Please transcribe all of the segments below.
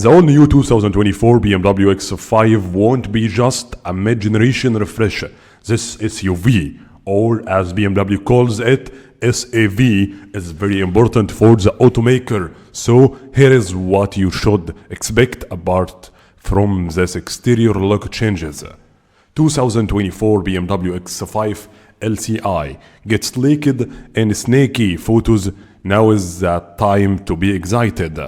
The all-new 2024 BMW X5 won't be just a mid-generation refresh. This SUV, or as BMW calls it, SAV, is very important for the automaker. So here is what you should expect apart from this exterior look changes. 2024 BMW X5 LCI gets leaked in snaky photos. Now is the time to be excited.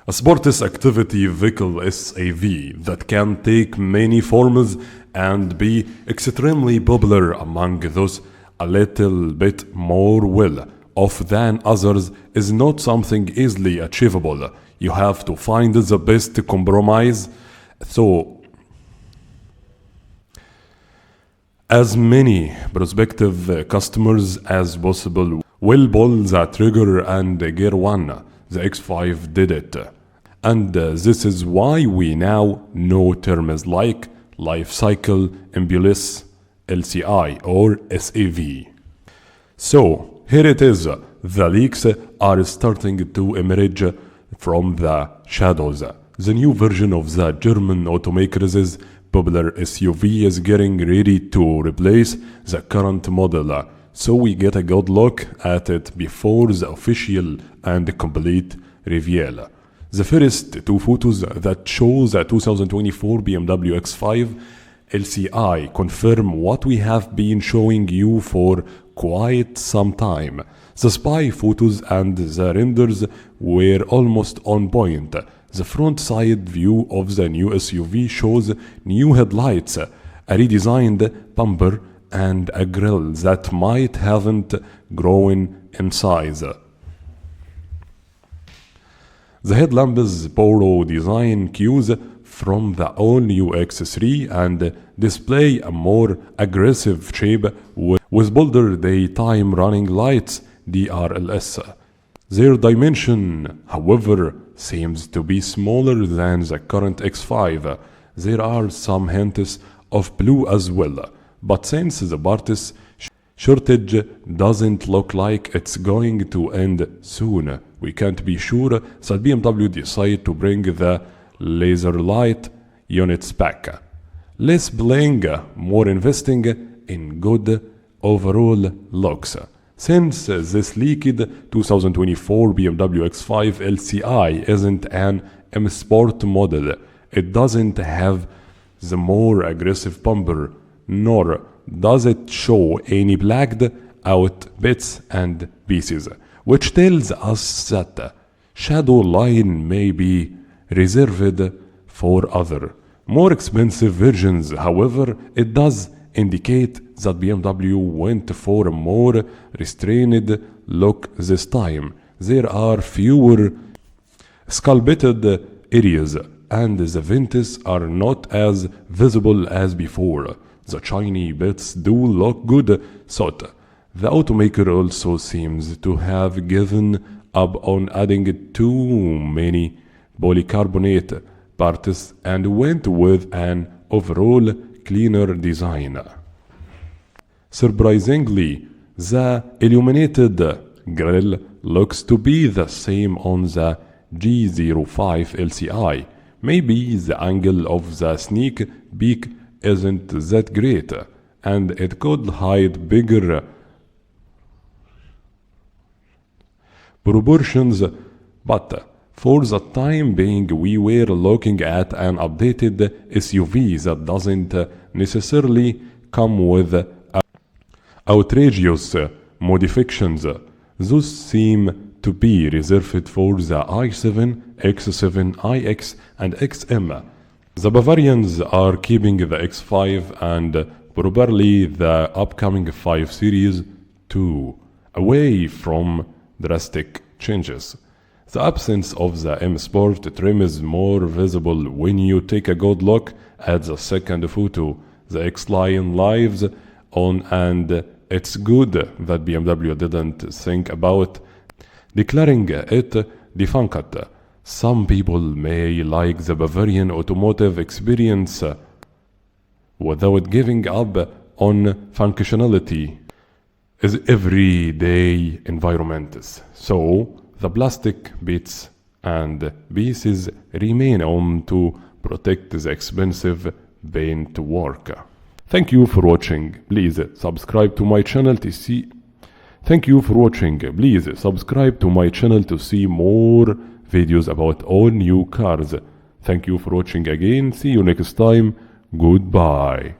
A sports activity vehicle SAV that can take many forms and be extremely popular among those a little bit more well off than others is not something easily achievable. You have to find the best compromise. So, as many prospective customers as possible will pull the trigger and get one. The X5 did it. And this is why we now know terms like life cycle impulse LCI or SAV. So here it is. The leaks are starting to emerge from the shadows. The new version of the German automaker's popular SUV is getting ready to replace the current model. So we get a good look at it before the official and complete reveal. The first two photos that show the 2024 BMW X5 LCI confirm what we have been showing you for quite some time. The spy photos and the renders were almost on point. The front side view of the new SUV shows new headlights, a redesigned bumper, and a grille that might haven't grown in size. The headlamps borrow design cues from the all-new X3 and display a more aggressive shape with bolder daytime running lights DRLS. Their dimension, however, seems to be smaller than the current X5. There are some hints of blue as well, but since the parts shortage doesn't look like it's going to end soon, we can't be sure that BMW decided to bring the laser light units back. Less bling, more investing in good overall looks. Since this leaked 2024 BMW X5 LCI isn't an M Sport model, it doesn't have the more aggressive bumper, nor does it show any blacked out bits and pieces, which tells us that shadow line may be reserved for other, more expensive versions. However, it does indicate that BMW went for a more restrained look this time. There are fewer sculpted areas, and the vents are not as visible as before. The shiny bits do look good, thought. The automaker also seems to have given up on adding too many polycarbonate parts and went with an overall cleaner design. Surprisingly, the illuminated grille looks to be the same on the G05 LCI. Maybe the angle of the sneak peek isn't that great, and it could hide bigger proportions, but for the time being we were looking at an updated SUV that doesn't necessarily come with outrageous modifications. Those seem to be reserved for the i7, X7, iX, and XM. The Bavarians are keeping the X5 and probably the upcoming 5 Series too away from drastic changes. The absence of the M Sport trim is more visible when you take a good look at the second photo. The X-Line lives on, and it's good that BMW didn't think about declaring it defunct. Some people may like the Bavarian automotive experience without giving up on functionality as everyday environments. So the plastic bits and pieces remain on to protect the expensive paint work. Thank you for watching. Please subscribe to my channel to see more videos about all new cars. Thank you for watching again. See you next time. Goodbye.